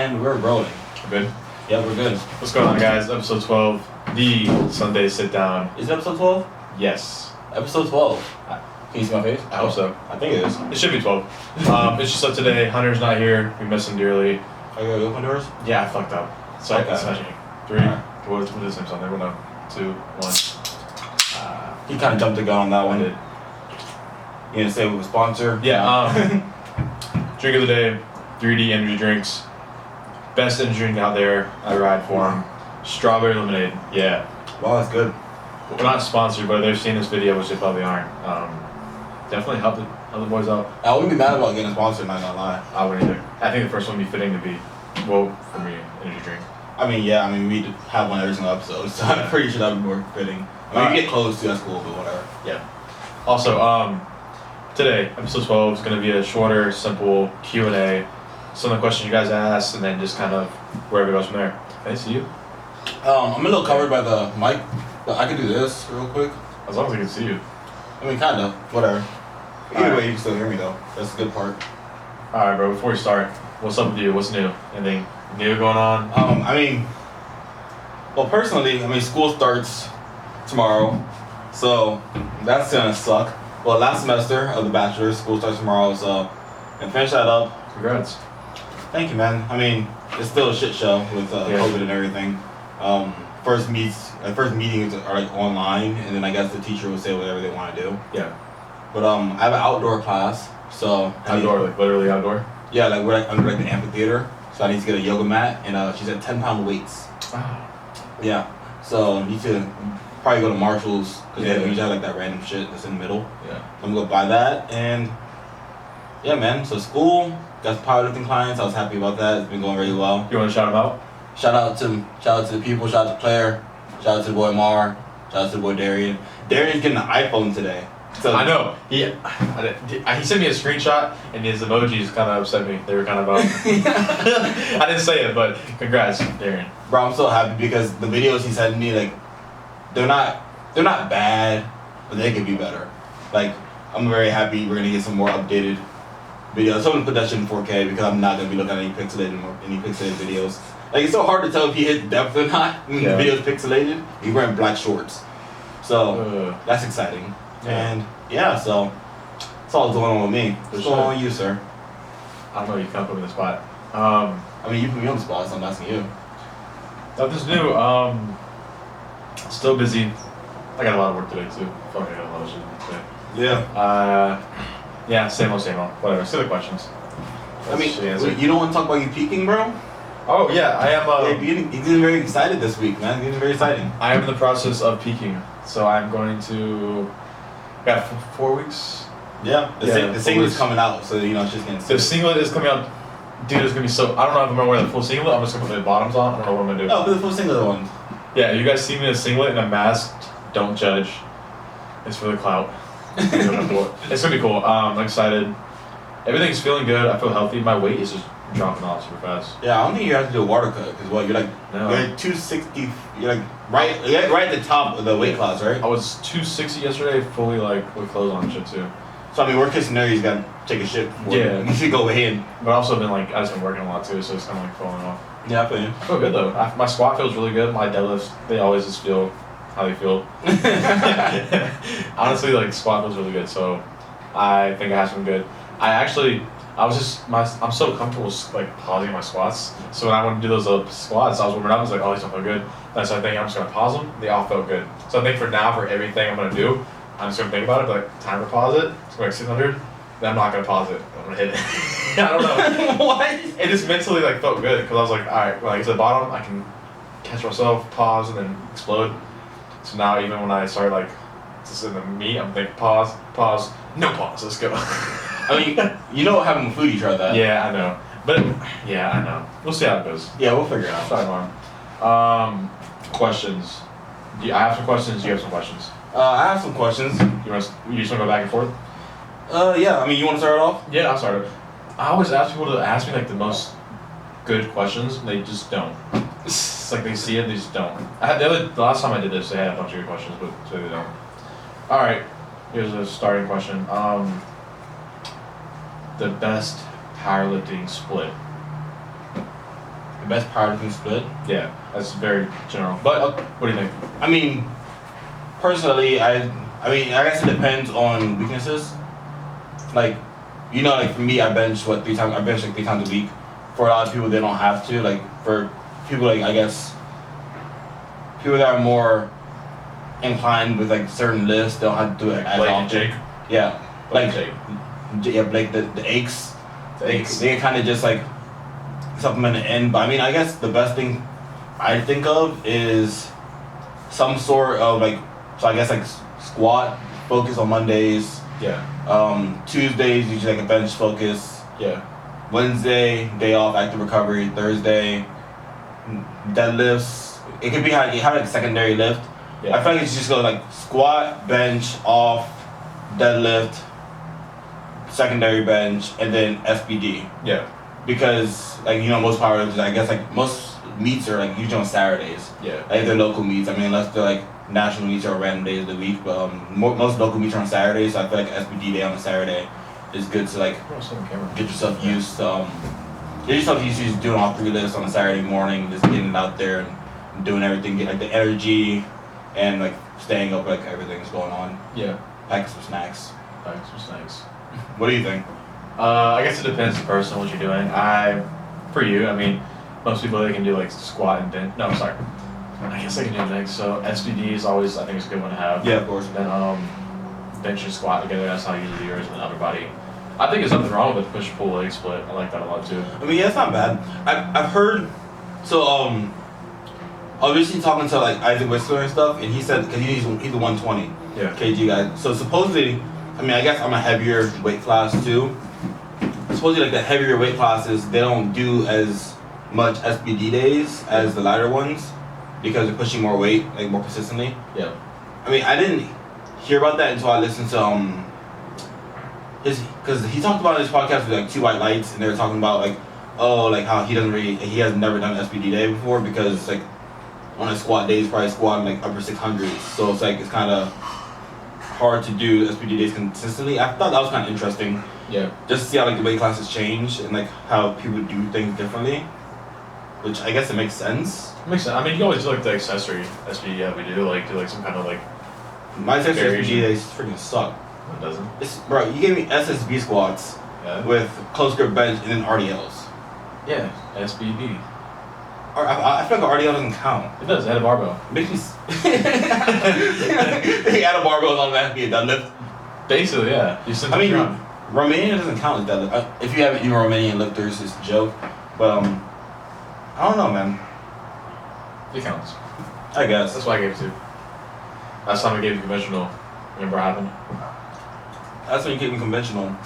And we're rolling. We're good? Yeah, we're good. What's going on, guys? Episode 12, the Sunday Sit-Down. Is it episode 12? Yes. Episode 12. Can you see my face? I hope so. I think it is. It should be 12. It's just that today, Hunter's not here. We miss him dearly. Are you going to open doors? Yeah, I fucked up. So Okay. it's smashing. 3. What is this name something? 2, 1. He kind of jumped the gun on that I one. did. You gonna say we were sponsored? Yeah, drink of the day, 3D energy drinks. Best energy drink out there. I ride for them. Strawberry lemonade. Yeah. Wow, that's good. We're not sponsored, but they've seen this video, which they probably aren't. Definitely help the boys out. I wouldn't be mad about getting a sponsor, not gonna lie. I wouldn't either. I think the first one would be fitting to be, well, for me, energy drink. I mean, yeah, we have one every single episode, so I'm pretty sure that would be more fitting. I mean, you get close to, that's cool, but whatever. Yeah. Also, today, episode 12 is going to be a shorter, simple Q&A. Some of the questions you guys asked, and then just kind of wherever it goes from there. Can I see you? I'm a little covered by the mic, but I can do this real quick. As long as I can see you. I mean, kind of. Whatever. Either Alright. way, you can still hear me, though. That's the good part. Alright, bro, before we start, what's up with you? What's new? Anything new going on? Well, personally, school starts tomorrow, so that's gonna suck. Well, last semester of the bachelor's, school starts tomorrow, so and finish that up. Congrats. Thank you, man. It's still a shit show with COVID and everything. First meetings are like online, and then I guess the teacher will say whatever they want to do. Yeah. But I have an outdoor class, so Outdoor, like literally outdoor? Yeah, like we're under the amphitheater, so I need to get a yoga mat, and she's at 10-pound weights. Ah. Yeah, so I need to probably go to Marshall's because Yeah. they usually have like that random shit that's in the middle. Yeah. I'm gonna go buy that, and yeah, man. So school, got some powerlifting clients. I was happy about that. It's been going really well. You want to shout them out? Shout out to the people. Shout out to Claire. Shout out to the boy Mar. Shout out to the boy Darian. Darian's getting an iPhone today. So I know. He sent me a screenshot, and his emojis kind of upset me. They were kind of I didn't say it, but congrats, Darren. Bro, I'm so happy because the videos he sent me, like, they're not bad, but they could be better. Like, I'm very happy we're gonna get some more updated videos. So I'm gonna put that shit in 4K because I'm not gonna be looking at any pixelated videos. Like, it's so hard to tell if he hit depth or not when the video's pixelated. He's wearing black shorts, so that's exciting. Yeah. And yeah, so that's all going on with me. What's going on with you, sir? I don't know. You kind of put me in the spot. You put me on the spot, so I'm asking you. Nothing's new. Still busy. I got a lot of work today too. Fuck, I got a lot of shit today. Yeah. Yeah, same old. Whatever. Silly questions. You don't want to talk about you peaking, bro? Oh yeah, I am. You're getting very excited this week, man. Getting very exciting. I am in the process of peaking, so I'm going to. Got 4 weeks. Yeah. The singlet's weeks. coming out, so it's just getting. The singlet is coming out. Dude, it's gonna be so. I don't know if I'm gonna wear the full singlet. I'm just gonna put the bottoms on. I don't know what I'm gonna do. No, but the full singlet one. Yeah, you guys see me in a singlet and a mask. Don't judge. It's for the clout. It's gonna be cool. I'm excited. Everything's feeling good. I feel healthy. My weight is just dropping off super fast. Yeah, I don't think you have to do a water cut because you're like No. you're like 260. You're like right at the top of the weight class, right? I was 260 yesterday, fully with clothes on and shit too. So worst case scenario, you gotta take a shit. Yeah. You should go in. But I've also been I just been working a lot too, so it's kind of falling off. Yeah, I feel you. I feel good though. My squat feels really good. My deadlifts, they always just feel how they feel. Honestly, squat feels really good, so I think I have some good. I'm so comfortable pausing my squats. So when I went to do those squats, I was warming up. I was like, oh, these don't feel good. Then I started thinking I'm just gonna pause them. They all felt good. So I think for everything I'm gonna do, I'm just gonna think about it. But time to pause it. It's going 600. Then I'm not gonna pause it. I'm gonna hit it. I don't know. What? It just mentally felt good because I was like, all right, when I get to the bottom, I can catch myself, pause, and then explode. So now even when I start just in the meat, I'm thinking pause, no pause, let's go. Having food, you tried that. Yeah, I know. But yeah, I know. We'll see how it goes. Yeah, we'll figure it out. Try tomorrow. Questions. I have some questions. You have some questions. I have some questions. You just want to go back and forth? Yeah. You want to start it off? Yeah, I'll start it. I always ask people to ask me the most good questions, and they just don't. It's they see it, they just don't. The last time I did this, they had a bunch of good questions, but so they don't. All right, here's a starting question. The best powerlifting split. the best powerlifting split. Yeah, that's very general. But what do you think? I mean, personally, I guess it depends on weaknesses. Like, like for me, I bench like 3 times a week. For a lot of people, they don't have to. Like for people, like I guess people that are more inclined with like certain lifts, they'll have to do it as Blake often. and Jake. Yeah, Blake and Jake. Yeah, Blake the aches. The aches. They kind of just like supplement it in. But I mean, I guess the best thing I think of is some sort of like, so I guess like squat focus on Mondays. Yeah. Tuesdays usually like a bench focus. Yeah. Wednesday day off, active recovery. Thursday deadlifts. It could be you have like a secondary lift. Yeah. I feel like it's just go like squat, bench, off, deadlift, secondary bench, and then SBD. Yeah. Because like most powerlifters, I guess like most meets are like usually on Saturdays. Yeah. Like they're local meets. I mean, unless they're like national meets or random days of the week, but most local meets are on Saturdays. So I feel like SBD day on a Saturday is good to like get yourself used to just doing all 3 lifts on a Saturday morning, just getting it out there and doing everything, get like the energy and like staying up like everything's going on. Yeah. Packing some snacks. What do you think? I guess it depends on the person, what you're doing. For you, I mean, most people they can do like squat and bench. No, sorry. I guess I can do legs. So SBD is always, I think, it's a good one to have. Yeah, of course. Then bench and squat together. That's how you usually do yours, and then upper body. I think there's nothing wrong with push pull leg split. I like that a lot too. I mean, yeah, it's not bad. I've heard. So obviously talking to like Isaac Whistler and stuff, and he said because he's a 120 kg guy. So supposedly, I mean, I guess I'm a heavier weight class too. Supposedly, like the heavier weight classes, they don't do as much SBD days as the lighter ones because they're pushing more weight, like more consistently. Yeah. I mean, I didn't hear about that until I listened to because he talked about in his podcast with like 2 White Lights, and they were talking about like, like how he has never done an SBD day before because like on a squat day he's probably squatting like upper 600s, so it's like it's kind of hard to do SBD days consistently. I thought that was kind of interesting. Yeah. Just to see how like the weight classes change and like how people do things differently, which I guess it makes sense. It makes sense. I mean, you can always do like the accessory SBD that we do like some kind of like. My accessory SBD days freaking suck. It doesn't. Bro, you gave me SSB squats with close grip bench and then RDLs. Yeah, SBD. I feel like RDL doesn't count. It does. Add a barbell. Makes me. They add a barbell on that to be a deadlift. Basically, yeah. I mean, Romanian doesn't count as deadlift. If you haven't, Romanian lifters, it's a joke. But I don't know, man. It counts. I guess. That's why I gave it to. Last time I gave you conventional. Remember what happened? That's when you gave me conventional.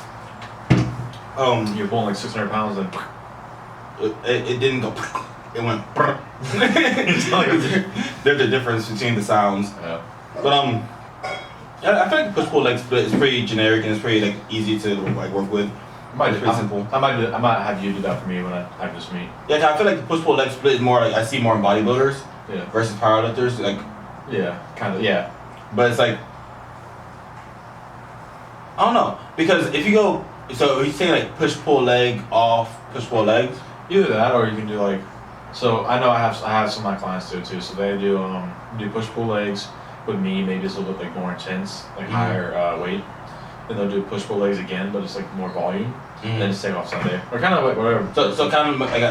You're pulling like 600 pounds and. It didn't go. It went. There's a difference between the sounds. Yeah. But I feel like push pull leg split is pretty generic and it's pretty like easy to like work with. It's pretty simple. I might have you do that for me when I have this meet. Yeah, I feel like the push pull leg split is more like I see more in bodybuilders. Yeah. Versus powerlifters, like. Yeah, kind of. Yeah. But it's like. I don't know, because if you go, so you say like push pull leg off, push pull legs. Either that, or you can do like, so I know I have some of my clients do it too. So they do push pull legs with me, maybe it's a little bit like more intense, like higher weight. Then they'll do push pull legs again, but it's like more volume. And then just take off Sunday, or kind of like whatever. So kind of like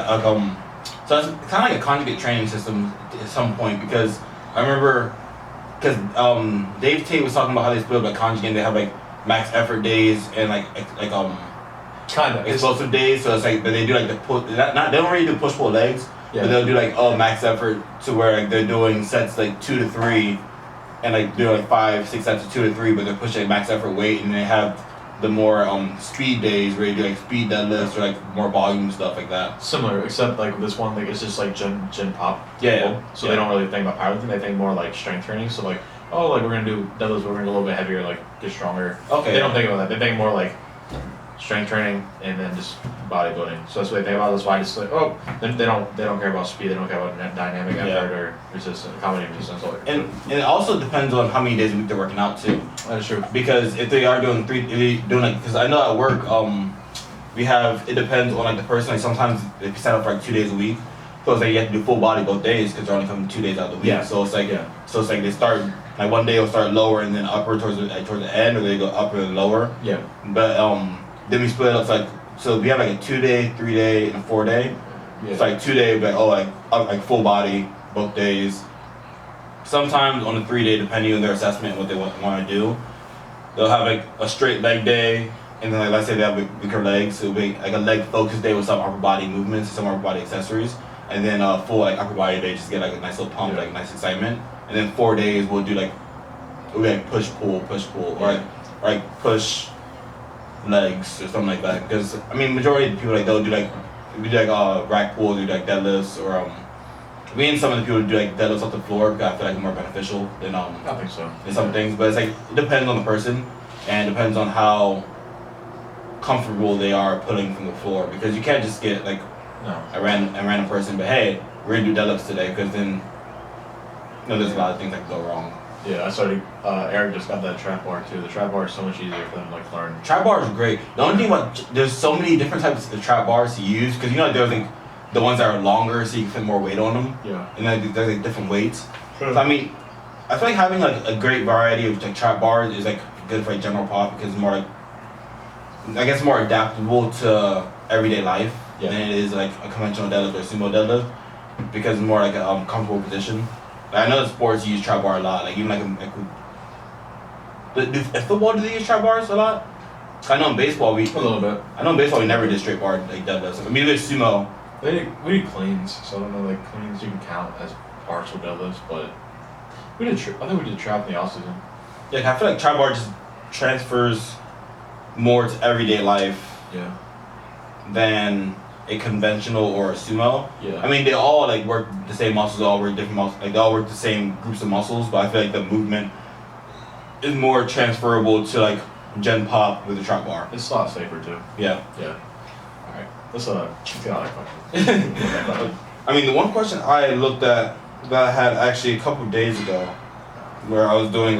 so it's kind of like a conjugate training system at some point, because I remember, because Dave Tate was talking about how they split up like conjugate. They have like max effort days and like kind of explosive days. So it's like, but they do like the push. They don't really do push pull legs, but they'll do like max effort to where like they're doing sets like 2 to 3, and like do like 5, 6 sets of 2 to 3, but they're pushing max effort weight, and they have the more speed days where you do like speed deadlifts or like more volume stuff like that. Similar, except like this one, like it's just like gen pop. Yeah. So they don't really think about powerlifting. They think more like strength training. So like, like we're gonna do deadlifts, we're gonna go a little bit heavier, like get stronger. Okay. They don't think about that. They think more like strength training and then just bodybuilding. So that's what they think about. That's why it's like, they don't care about speed. They don't care about dynamic effort or resistance, comedy resistance. And it also depends on how many days a week they're working out too. That's true. Because if they are doing because I know at work, it depends on like the person. Like sometimes if you sign up for like 2 days a week, So it's like you have to do full body both days because they're only coming 2 days out of the week. Yeah. So it's like they start like one day will start lower and then upper towards the end, or they go upper and lower. Yeah. But then we split it up so we have like a 2-day, 3-day, and a 4-day. Yeah. It's like 2-day, but like full body both days. Sometimes on the 3-day, depending on their assessment and what they want to do, they'll have like a straight leg day, and then like let's say they have weaker legs, so it'll be like a leg focus day with some upper body movements, some upper body accessories, and then a full like upper body day just to get like a nice little pump, like nice excitement. And then 4 days we'll do like push pull, or like push legs or something like that. Because I mean, majority of the people they'll do rack pulls, do like deadlifts, or me and some of the people do like deadlifts off the floor because I feel like it's more beneficial than I think so. than some things. But it's like it depends on the person and depends on how comfortable they are pulling from the floor, because you can't just get like a random person. But hey, we're gonna do deadlifts today, because then there's a lot of things that can go wrong. Yeah, I started. Eric just got that trap bar too. The trap bar is so much easier for them to like learn. Trap bars are great. The only thing about there's so many different types of trap bars to use, because there's like the ones that are longer so you can fit more weight on them. Yeah. And then there's like different weights. Sure. So I mean, I feel like having like a great variety of like trap bars is like good for like general pop, because it's more like, I guess, more adaptable to everyday life than it is like a conventional deadlift or sumo deadlift, because it's more like a comfortable position. Like, I know in sports you use trap bar a lot. Like even in football, do they use trap bars a lot? I know in baseball a little bit. I know in baseball we never did straight bar like deadlifts. I mean, there's sumo. We did cleans, so I don't know, like cleans you can count as partial deadlifts, but I think we did trap in the off season. Yeah, I feel like trap bar just transfers more to everyday life. Yeah. Than a conventional or a sumo. Yeah. I mean, they all like work the same muscles, they all work different muscles, like they all work the same groups of muscles, but I feel like the movement is more transferable to like gen pop with the trap bar. It's a lot safer too. Yeah. Yeah. Alright. Let's get out of question. I mean, the one question I looked at that I had actually a couple of days ago, where I was doing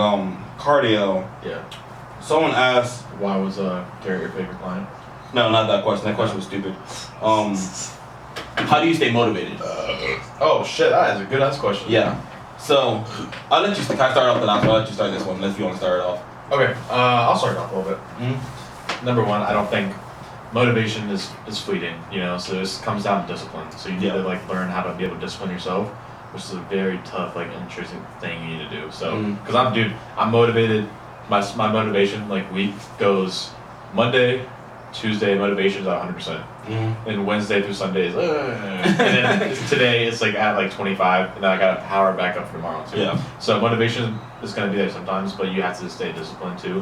cardio. Yeah. Someone asked, why was Garrett your favorite client? No, not that question. That question was stupid. How do you stay motivated? Oh shit, that is a good ass question. Yeah. So, I'll let you start off the last one. I'll let you start this one, unless you want to start it off. Okay, I'll start it off a little bit. Mm-hmm. Number one, I don't think motivation is fleeting, so this comes down to discipline. So you need to like learn how to be able to discipline yourself, which is a very tough, like interesting thing you need to do. So, because I'm motivated. My motivation like week goes Monday, Tuesday motivation's at 100%, and Wednesday through Sunday is, and then today it's like at like 25, and then I gotta power back up for tomorrow too. Yeah. So motivation is gonna be there sometimes, but you have to stay disciplined too.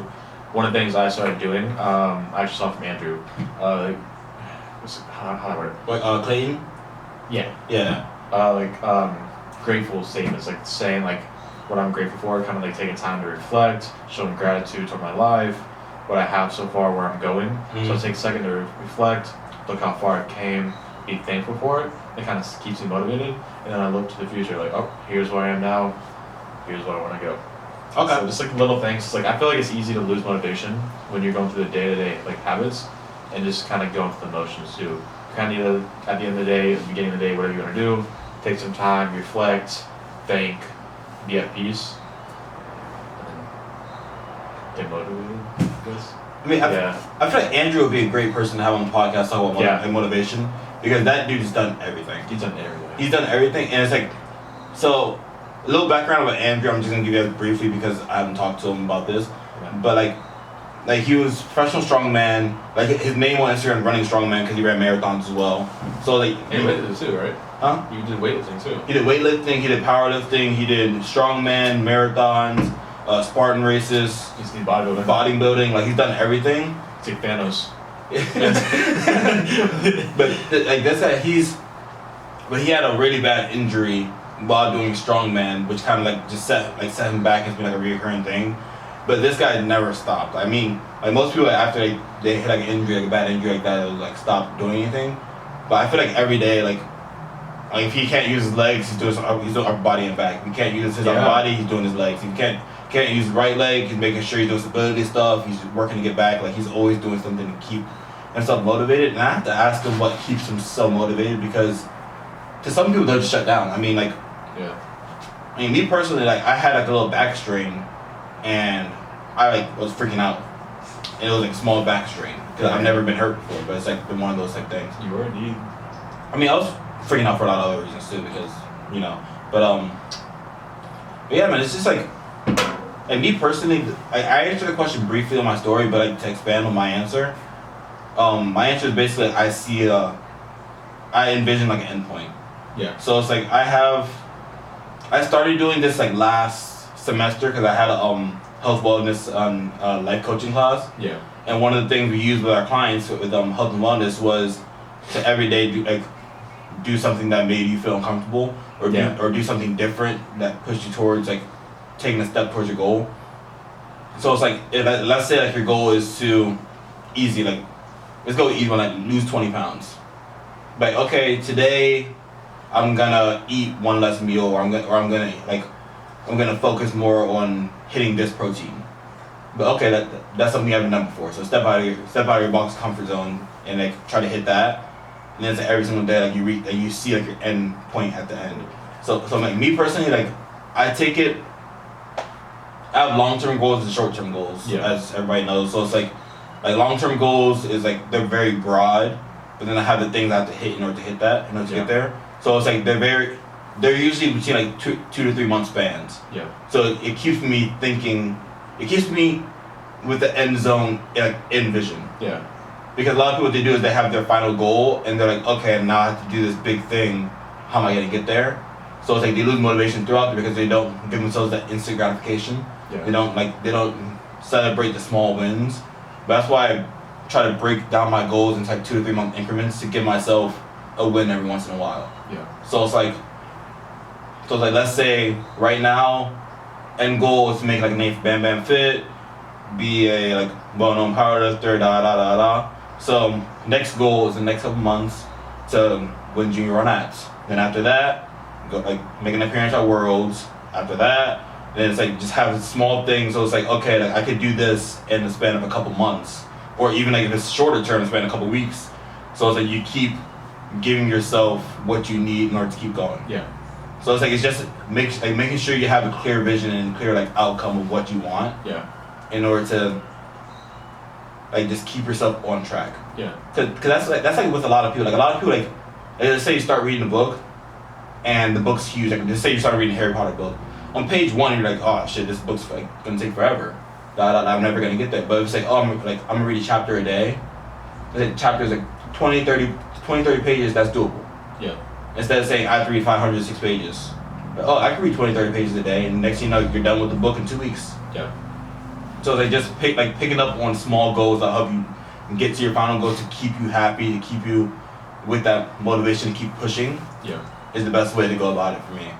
One of the things I started doing, I actually saw from Andrew. How do I word it? Wait, Clayton? Yeah. Yeah. Grateful statements, like saying like what I'm grateful for, kind of like taking time to reflect, showing gratitude toward my life, what I have so far, where I'm going. So I take a second to reflect, look how far I came, be thankful for it. It kind of keeps me motivated, and then I look to the future, like, oh, here's where I am now, here's where I want to go. Okay. So just like little things. It's like I feel like it's easy to lose motivation when you're going through the day-to-day like habits, and just kind of going through the motions too. Kind of at the end of the day, at the beginning of the day, whatever you want to do, take some time, reflect, thank, be at peace, and then get motivated. I mean, I feel like Andrew would be a great person to have on the podcast talk about motivation, because that dude's done everything. He's done everything. He's done everything, and it's like, so, a little background about Andrew, I'm just going to give you briefly because I haven't talked to him about this, but like he was professional strongman, like his name on Instagram, running strongman, because he ran marathons as well. So like, and weightlifting too, right? Huh? You did weightlifting too. He did weightlifting, he did powerlifting, he did strongman, marathons, Spartan races, He's the bodybuilding. bodybuilding, like he's done everything. It's like Thanos. But like this guy, but he had a really bad injury while doing strongman, which kind of like just set him back. It's been like a recurring thing. But this guy never stopped. I mean, like most people after they hit like an injury, like a bad injury like that, they'll like stop doing anything. But I feel like every day, like if he can't use his legs, he's doing upper body and back. If he can't use his upper body, he's doing his legs. If he can't use his right leg, he's making sure he's doing stability stuff. He's working to get back. Like he's always doing something to keep himself motivated. And I have to ask him what keeps him so motivated, because to Cause some people they'll just shut down. I mean, like, me personally, like, I had like a little back strain, and I like was freaking out. And it was like small back strain because I've never been hurt before, but it's like been one of those like things. You were indeed. I mean, I was freaking out for a lot of other reasons too, because but yeah, man, it's just like me personally, I answered the question briefly on my story, but like to expand on my answer, my answer is basically I envision like an endpoint. Yeah. So it's like I started doing this like last semester because I had a health wellness life coaching class. Yeah. And one of the things we used with our clients with health and wellness was to every day do something that made you feel uncomfortable, or do something different that pushed you towards like taking a step towards your goal. So it's like let's say like your goal is to let's go easy one, like lose 20 pounds. Like, okay, today I'm gonna eat one less meal, or I'm gonna focus more on hitting this protein. But okay, that's something you haven't done before. So step out of your box comfort zone and like try to hit that. And then it's like every single day like you see like your end point at the end. So like me personally, like I have long-term goals and short-term goals, as everybody knows. So it's like long-term goals is like they're very broad, but then I have the things I have to hit in order to hit that, in order to get there. So it's like they're usually between like 2 to 3 month spans. Yeah. So it keeps me thinking, it keeps me with the end zone like in vision. Yeah. Because a lot of people, what they do is they have their final goal and they're like, okay, now I have to do this big thing. How am I gonna get there? So it's like they lose motivation throughout because they don't give themselves that instant gratification. Yeah. They don't celebrate the small wins. But that's why I try to break down my goals into like 2 to 3 month increments to give myself a win every once in a while. Yeah. So it's like let's say right now, end goal is to make like an G and Bambam fit, be a like well-known powerlifter, So next goal is the next couple months to win junior run ats. Then after that, go like make an appearance at Worlds. After that, then it's like just have small things. So it's like, okay, like I could do this in the span of a couple months, or even like if it's shorter term, span a couple weeks. So it's like you keep giving yourself what you need in order to keep going. Yeah. So it's like it's just making sure you have a clear vision and clear like outcome of what you want. Yeah. In order to like just keep yourself on track. Yeah. Cause that's like with a lot of people. Like a lot of people like let's say you start reading a book, and the book's huge. Like just say you start reading a Harry Potter book. On page 1, you're like, oh shit, this book's like gonna take forever. I'm never gonna get there. But if it's like, oh, I'm gonna read a chapter a day. The chapter's like 20, 30 pages. That's doable. Yeah. Instead of saying I have to read 506 pages. But, oh, I can read 20, 30 pages a day, and next thing you know, you're done with the book in 2 weeks. Yeah. So they just picking up on small goals that help you get to your final goal, to keep you happy, to keep you with that motivation to keep pushing. Yeah. Is the best way to go about it for me.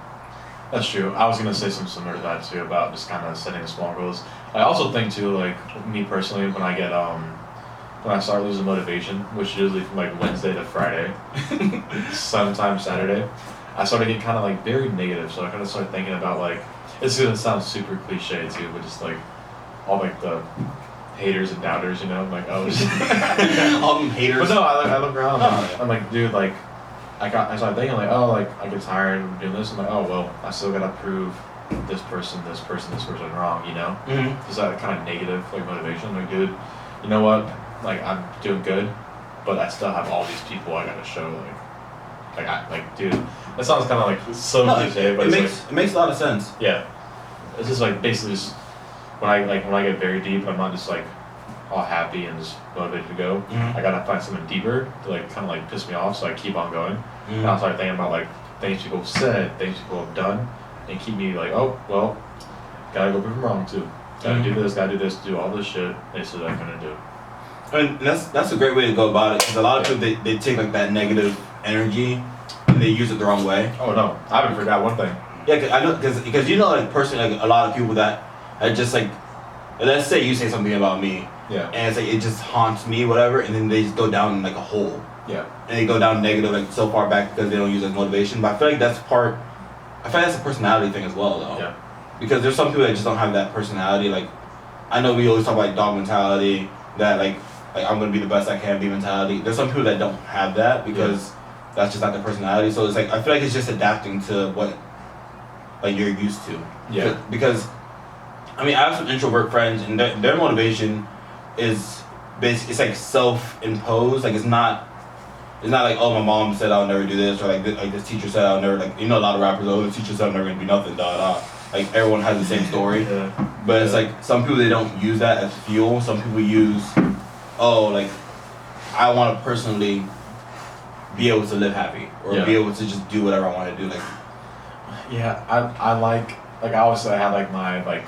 That's true. I was gonna say something similar to that too, about just kind of setting small goals. I also think too, like me personally, when I start losing motivation, which is usually from like Wednesday to Friday, sometimes Saturday, I started getting kind of like very negative. So I kind of started thinking about like, it's gonna sound super cliche too, but just like all like the haters and doubters, you know, I'm like, oh, all them haters. But no, I look around. I'm like, dude, like. I started thinking like, oh, like I get tired of doing this. I'm like, oh well, I still gotta prove this person wrong, you know? Mm-hmm. Is that kind of negative like motivation? Like, dude, you know what? Like I'm doing good, but I still have all these people I gotta show. Dude, that sounds kind of like so cliche, but it makes a lot of sense. Yeah, it's just like basically just when I get very deep, I'm not just like all happy and just motivated to go. Mm-hmm. I gotta find something deeper to like kind of like piss me off, so I keep on going. Mm-hmm. And I start thinking about like things people have said, things people have done, and keep me like, oh well, gotta go prove them wrong too. Gotta do this, do all this shit they said I'm gonna do. I mean, that's a great way to go about it, because a lot of people they take like that negative energy and they use it the wrong way. Oh no, I haven't forgot one thing. Yeah, cause I know, because you know, like personally, like a lot of people that are just like, let's say you say something about me. Yeah. And it's like it just haunts me, whatever, and then they just go down like a hole. Yeah. And they go down negative like so far back because they don't use it as motivation. But I feel like that's a personality thing as well, though. Yeah. Because there's some people that just don't have that personality. Like, I know we always talk about like dog mentality, that like I'm gonna be the best I can be mentality. There's some people that don't have that because that's just not their personality. So it's like I feel like it's just adapting to what like you're used to. Yeah. Because I mean, I have some introvert friends, and their motivation is basically it's like self-imposed. Like it's not like, oh, my mom said I'll never do this, or like this teacher said I'll never, like, you know, a lot of rappers, oh, the teacher said I'm never gonna be nothing, like everyone has the same story. But it's like some people, they don't use that as fuel. Some people use, oh, like I want to personally be able to live happy, or be able to just do whatever I want to do. Like, yeah, I like obviously I have like my like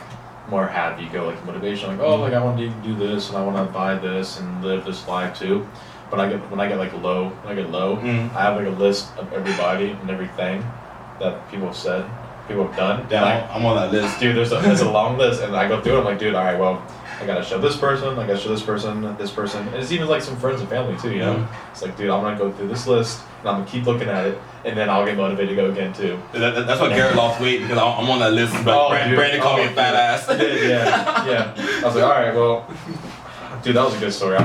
more happy go like motivation, like, oh, like I want to do this and I want to buy this and live this life too. But when I get low, I have like a list of everybody and everything that people have said, people have done. Yeah, I'm on that list, dude. There's a long list, and I go through it. I'm like, dude, all right, well, I gotta show this person, I gotta show this person, and it's even like some friends and family too, you know. It's like, dude, I'm gonna go through this list, and I'm gonna keep looking at it, and then I'll get motivated to go again too. That's why Garret lost weight, because I'm on that list. But Brandon called me a fat ass. Yeah. I was like, all right, well, dude, that was a good story.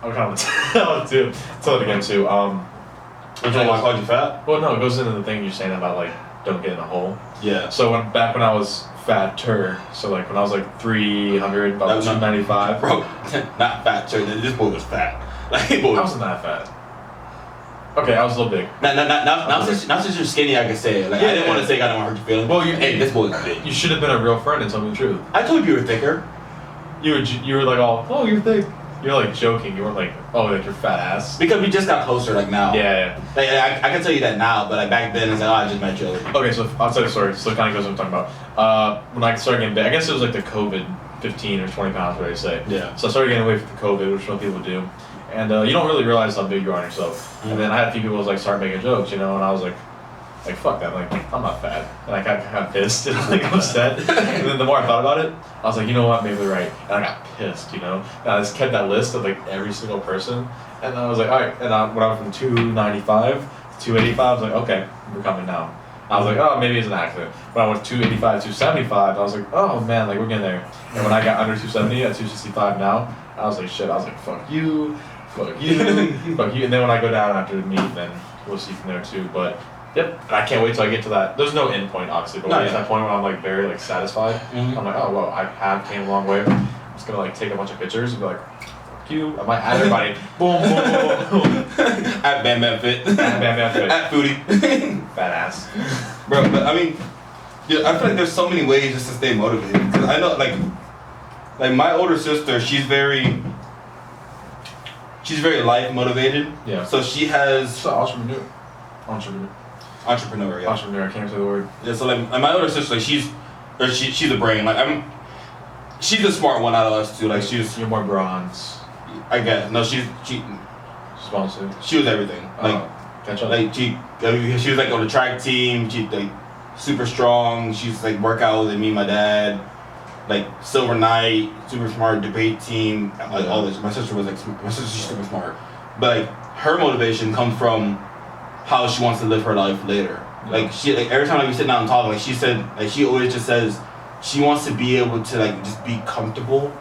I'm kind of tell it again too. Which one? I called you fat? Well, no, it goes into the thing you're saying about like don't get in a hole. Yeah. So back when I was fatter, so like when I was like 300, about 295. Bro, not fat, sir. This boy was fat. Like, boy. I wasn't that fat. Okay, I was a little big. Now since you're skinny, I can say it. Like, I didn't want to say I didn't want to hurt your feelings. Well, hey, this boy was big. You should have been a real friend and told me the truth. I told you were thicker. You were like, oh, you're thick. You're like joking. You weren't like, oh, like you're fat ass. Because we just got closer, like now. Yeah. Like, I can tell you that now, but like back then, it's like, oh, I just met you. Okay, so I'll tell you a story. So it kind of goes what I'm talking about. When I started getting big, I guess it was like the COVID 15 or 20 pounds, what I say. Yeah. So I started getting away from the COVID, which most people do. And you don't really realize how big you are on yourself. And then I had a few people like start making jokes, you know, and I was like fuck that, like I'm not fat. And I got kind of pissed and like upset. And then the more I thought about it, I was like, you know what, maybe they're right. And I got pissed, you know. And I just kept that list of like every single person. And then I was like, all right. And when I went from 295 to 285, I was like, okay, we're coming now. I was like, oh, maybe it's an accident. When I went 285 to 275, I was like, oh man, like we're getting there. And when I got under 270 at 265 now, I was like, shit. I was like, fuck you, fuck you. And then when I go down after the meet, then we'll see from there too. But yep, and I can't wait till I get to that. There's no end point, obviously, but when it's that point where I'm like very like satisfied, I'm like, oh well, I have came a long way. I'm just gonna like take a bunch of pictures and be like, fuck you. I might add everybody. Boom, boom, boom, boom. At Bam Bam Fit. At Bam Bam Fit. At Foodie. Fat ass. Bro, but I mean, yeah, I feel like there's so many ways just to stay motivated. Cause I know, like my older sister, she's very life motivated. Yeah. So she has. Entrepreneur, yeah. Entrepreneur, I can't say the word. Yeah, so like my older sister, like she's a brain. Like she's the smart one out of us too. Like You're more bronze. I guess no, she Sponsored. She was everything. Like catch up. Like she was like on the track team. She like super strong. She's like work out with me and my dad. Like Silver Knight, super smart debate team. Like all this. My sister's super smart, but like her motivation comes from how she wants to live her life later. Like every time we sit down and talk, like she said, like she always just says she wants to be able to like just be comfortable,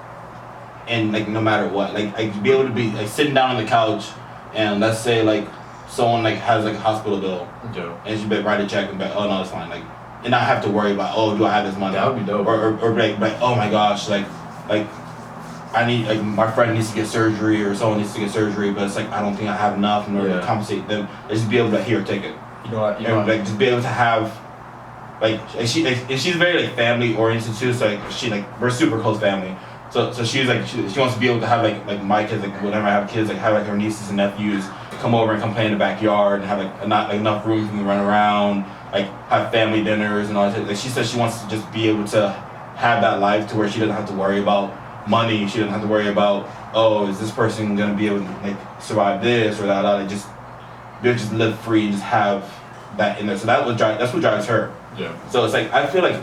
and like no matter what, like be able to be like sitting down on the couch, and let's say like someone like has like a hospital bill, and she be write a check and be like, oh no, it's fine, like, and not have to worry about, oh, do I have this money? That would be dope. Or like oh my gosh, like I need, like my friend needs to get surgery or someone needs to get surgery, but it's like I don't think I have enough in order to compensate them. I just be able to take it. You know what? Like just be able to have, like she's very like family oriented too. So like we're super close family. So she's like she wants to be able to have like my kids, like whenever I have kids, like have like her nieces and nephews come over and come play in the backyard and have like not like enough room for them to run around, like have family dinners and all that. Like she says she wants to just be able to have that life to where she doesn't have to worry about money. She doesn't have to worry about, oh, is this person gonna be able to like survive this or that? Like just be able to just live free and just have that in there. So that's what drives her. Yeah. So it's like I feel like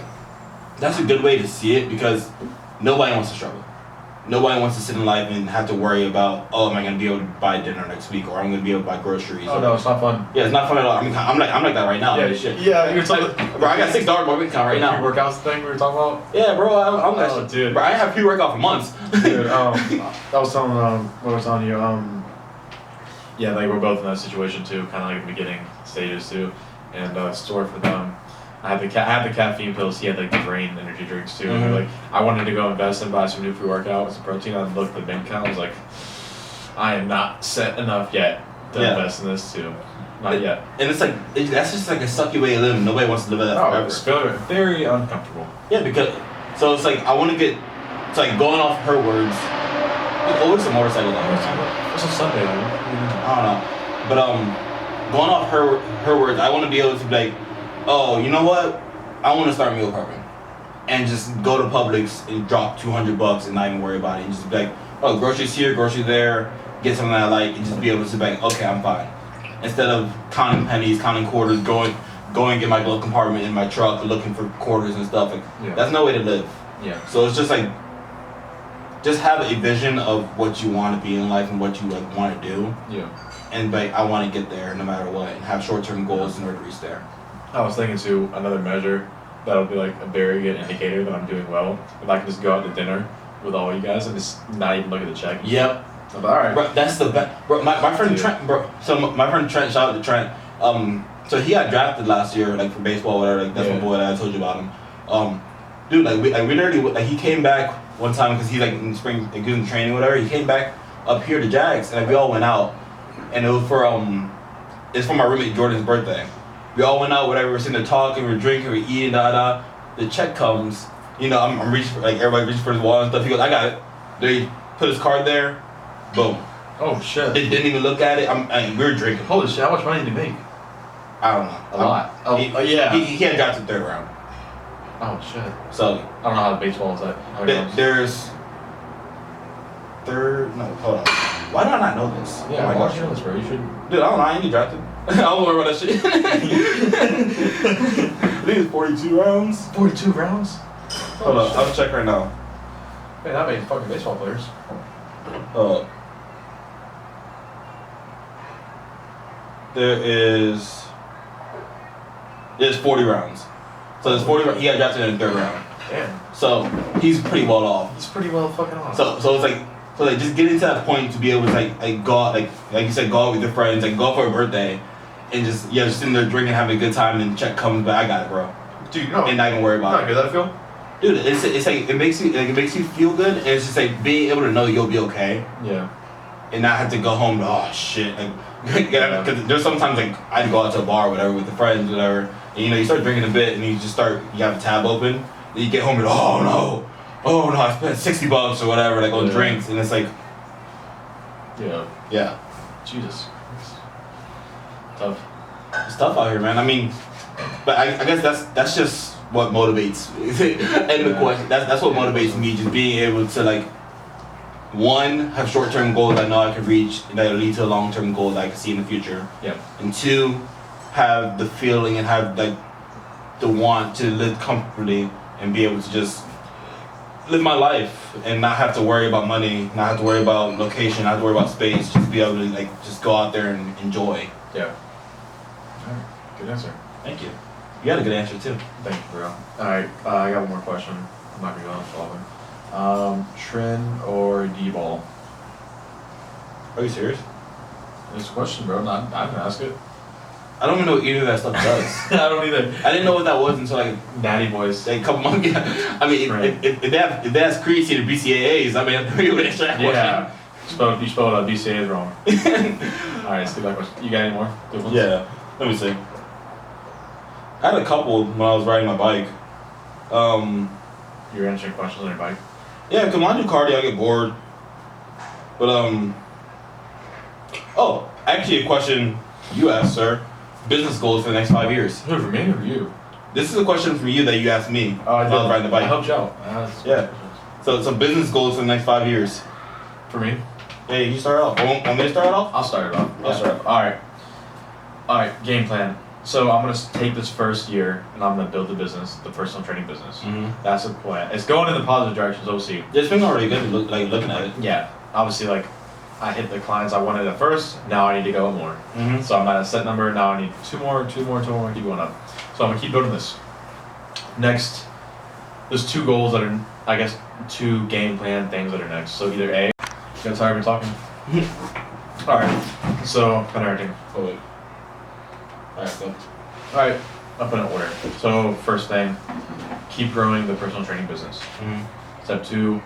that's a good way to see it, because nobody wants to struggle. Nobody wants to sit in life and have to worry about, oh, am I gonna be able to buy dinner next week, or I'm gonna be able to buy groceries. Oh no, it's not fun. Yeah, it's not fun at all. I mean, I'm like that right now. Yeah, shit. Yeah, you're talking. Bro, I got $6 more account right now. Workouts thing we were talking about. Yeah, bro, I'm that shit. Dude. Bro, I have pre-workout for months. Dude, I was telling what I was telling you. Yeah, like we're both in that situation too, kind of like the beginning stages too, and store for them. I had the caffeine pills. He had like the brain energy drinks too. And like I wanted to go invest and buy some new pre-workout with some protein. I looked at the bank account. I was like, I am not set enough yet to invest in this too. Not yet. And it's like that's just like a sucky way of living. Nobody wants to live that forever. It's very, very uncomfortable. Yeah, because so it's like I want to get. It's like going off her words. Always a motorcycle. It's a Sunday, man. I don't know, but going off her words, I want to be able to be like, oh, you know what? I want to start meal prepping, and just go to Publix and drop $200 and not even worry about it, and just be like, oh, groceries here, groceries there, get something that I like, and just be able to be like, okay, I'm fine. Instead of counting pennies, counting quarters, going in my glove compartment in my truck looking for quarters and stuff. Like that's no way to live. Yeah. So it's just like. Just have a vision of what you want to be in life and what you like want to do. Yeah. And like I want to get there no matter what, and have short-term goals in order to reach there. I was thinking too, another measure that'll be like a very good indicator that I'm doing well. If I can just go out to dinner with all you guys and just not even look at the check. Yep. I'm like, all right. Bro, that's the best. Bro, my friend Trent. Bro, so my friend Trent. Shout out to Trent. So he got drafted last year, like for baseball, whatever. Like that's my boy that I told you about him. Dude, like we literally like he came back. One time, because he's like in spring, like doing training, whatever. He came back up here to Jags, and like, we all went out, and it was for it's for my roommate Jordan's birthday. We all went out, whatever. We're sitting there talking, we're drinking, we're eating, The check comes, you know, I'm reaching for, like everybody reaches for his wallet and stuff. He goes, I got it. They put his card there, boom. Oh shit. They didn't even look at it. We were drinking. Holy shit! How much money did he make? I don't know. A lot. Yeah. He had got to the third round. Oh shit. So I don't know how the baseball is at. There's third. No, hold on. Why do I not know this? Yeah, oh my why gosh, do you know this, bro? You should. Dude, I don't know. I ain't get drafted. I don't worry about that shit. I think it's 42 rounds. 42 rounds? Hold on, I'll check right now. Man, that made fucking baseball players. There's 40 rounds. So there's 40. He got drafted in the third round. Damn. So he's pretty well off. He's pretty well fucking off. So it's like just getting to that point to be able to like go out, like you said, go out with your friends, like go out for a birthday, and just sitting there drinking, having a good time, and the check comes, but I got it, bro. Dude, no. And not even worry about it. How good that feel? Dude, it's like it makes you feel good, and it's just like being able to know you'll be okay. Yeah. And not have to go home. Oh shit! Like, because there's sometimes like I'd go out to a bar, or whatever, with the friends, whatever. And you start drinking a bit, and you have a tab open. Then you get home and oh no, I spent $60 or whatever, like on drinks, and it's like. Yeah. Jesus. It's tough. It's tough out here, man. I mean, but I guess that's just what motivates. And the question that's what motivates me, just being able to like. One, have short-term goals I know I can reach that will lead to a long-term goal that I can see in the future. Yep. And two, have the feeling and have like the want to live comfortably and be able to just live my life and not have to worry about money, not have to worry about location, not have to worry about space, just be able to like just go out there and enjoy. Yeah. Alright, good answer. Thank you. You had a good answer too. Thank you, bro. Alright, I got one more question. I'm not gonna go on following. Trin or D-ball? Are you serious? It's a question, bro. I can ask it. I don't even know what either of that stuff does. I don't either. I didn't know what that was until like Natty Boys. Like a couple months. Yeah. I mean, if they have creatine or BCAAs, I mean, I'm pretty able to answer that question. You spelled BCAAs wrong. Alright, skip that question. You got any more good ones? Yeah. Let me see. I had a couple when I was riding my bike. You were answering questions on your bike? Yeah, because when I do cardio, I get bored. But oh, actually, a question you asked, sir. Business goals for the next 5 years. Who, for me or for you? This is a question from you that you asked me. Oh, I did. While I was riding the bike. I helped you out. Yeah. So some business goals for the next 5 years. For me? Yeah, you start off. Want me to start it off? I'll start it off. Alright, game plan. So I'm gonna take this first year and I'm gonna build the business, the personal training business. Mm-hmm. That's the plan. It's going in the positive direction, so we'll see. It's been already good looking at it. Yeah. Obviously, like I hit the clients I wanted at first. Now I need to go more. Mm-hmm. So I'm at a set number. Now I need two more. Keep going up. So I'm gonna keep building this. Next, there's two goals that are, I guess, two game plan things that are next. So either A, you know, tired of me talking. Alright, so parenting. Oh, wait. Alright, go. Alright, up in order. So first thing, keep growing the personal training business. Mm-hmm. Step 2,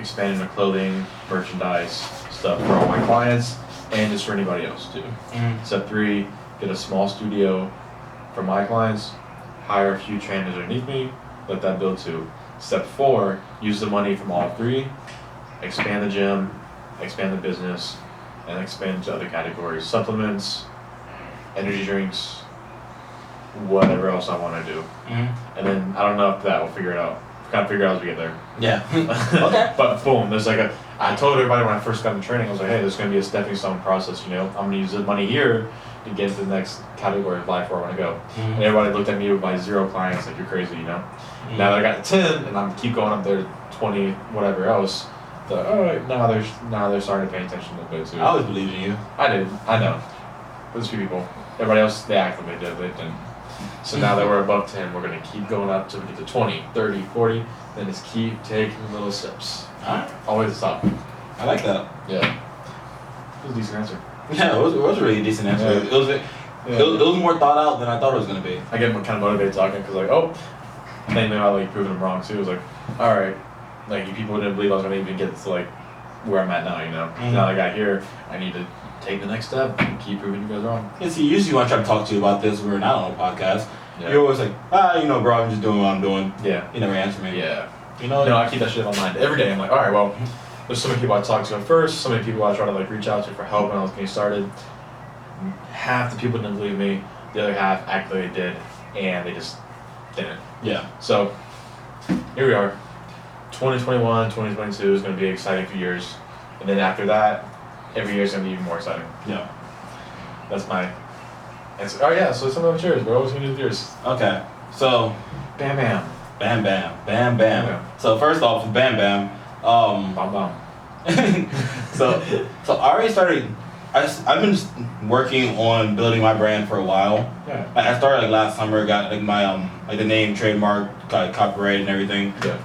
expanding the clothing, merchandise, stuff for all my clients and just for anybody else too. Mm-hmm. Step 3, get a small studio for my clients, hire a few trainers underneath me, let that build too. Step 4, use the money from all 3, expand the gym, expand the business, and expand to other categories, supplements, energy drinks, whatever else I want to do. Mm-hmm. And then I don't know if that will figure it out. Kind of figure out as we get there. Yeah. Okay. But boom, there's like I told everybody when I first got into training, I was like, hey, there's going to be a stepping stone process, you know. I'm going to use the money here to get to the next category of life where I want to go. Mm-hmm. And everybody looked at me with my 0 clients like, you're crazy, you know. Mm-hmm. Now that I got 10 and I'm keep going up there to 20, whatever else, all right, now they're starting to pay attention a little bit too. I always believed in you. I did. I know. There's a few people. Everybody else, they act like they did. They didn't. So now that we're above 10, we're going to keep going up till we get to 20, 30, 40, then just keep taking little steps. Alright. Always stop. I like that. Yeah. It was a decent answer. Yeah, it was a really decent answer. Yeah. It was more thought out than I thought it was going to be. I get kind of motivated talking because like, oh, thinking about like proving them wrong too. It was like, all right, like you people didn't believe I was going to even get to like where I'm at now, you know. Mm-hmm. Now that I got here, I need to take the next step and keep proving you guys wrong. Yeah, see, usually when I try to talk to you about this, we're not on a podcast. Yeah. You're always like, you know, bro, I'm just doing what I'm doing. Yeah. You never answer me. Yeah. You know? No, I keep that shit in my mind every day. I'm like, all right, well, there's so many people I talk to at first, so many people I try to like reach out to for help when I was getting started. Half the people didn't believe me, the other half acted like they did, and they just didn't. Yeah. So here we are. 2021, 2022 is going to be an exciting few years, and then after that, every year is going to be even more exciting. Yeah. That's my answer. Oh yeah, so some of yours, bro. What's going to do with yours? Okay. So, Bam Bam. Bam Bam. Bam Bam. So first off, Bam Bam. Bam Bam. so I already started. I've been just working on building my brand for a while. Yeah. Like, I started like last summer. Got like my like the name trademark, got copyright and everything. Yeah.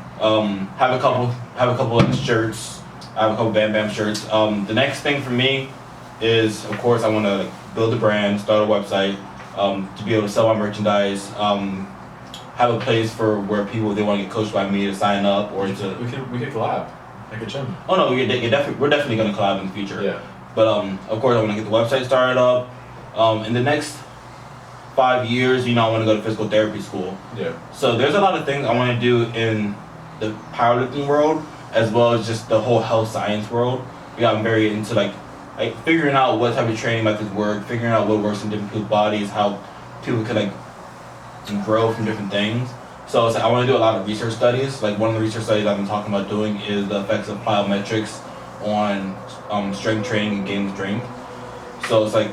Have a couple of shirts. I have a couple Bam Bam shirts. The next thing for me is, of course, I want to like build a brand, start a website, to be able to sell my merchandise. Have a place for where people, they want to get coached by me to sign up or to. We could collab. Like a gym. Oh no, we're definitely gonna collab in the future. Yeah. But of course, I want to get the website started up. In the next 5 years, you know, I want to go to physical therapy school. Yeah. So there's a lot of things I want to do in the powerlifting world, as well as just the whole health science world. Yeah, I'm very into like figuring out what type of training methods work, figuring out what works in different people's bodies, how people could like grow from different things. So it's like, I want to do a lot of research studies. Like one of the research studies I've been talking about doing is the effects of plyometrics on strength training and gaining strength. So it's like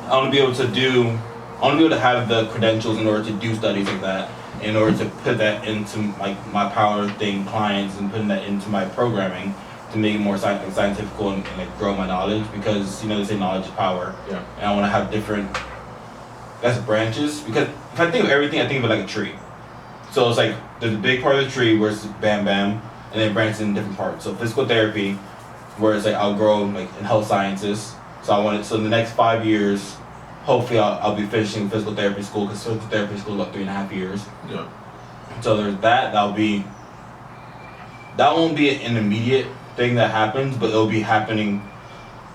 I want to be able to have the credentials in order to do studies like that, in order to put that into like my powerlifting clients and putting that into my programming to make it more scientific and like grow my knowledge, because you know they say knowledge is power. Yeah. And I want to have different branches, because if I think of everything, I think of it like a tree. So it's like there's a big part of the tree where it's Bam Bam, and then it branches in different parts. So physical therapy, where it's like I'll grow like in health sciences. So in the next 5 years, hopefully I'll be finishing physical therapy school, because physical therapy school is about 3.5 years. Yeah. So there's that. That won't be an immediate thing that happens, but it'll be happening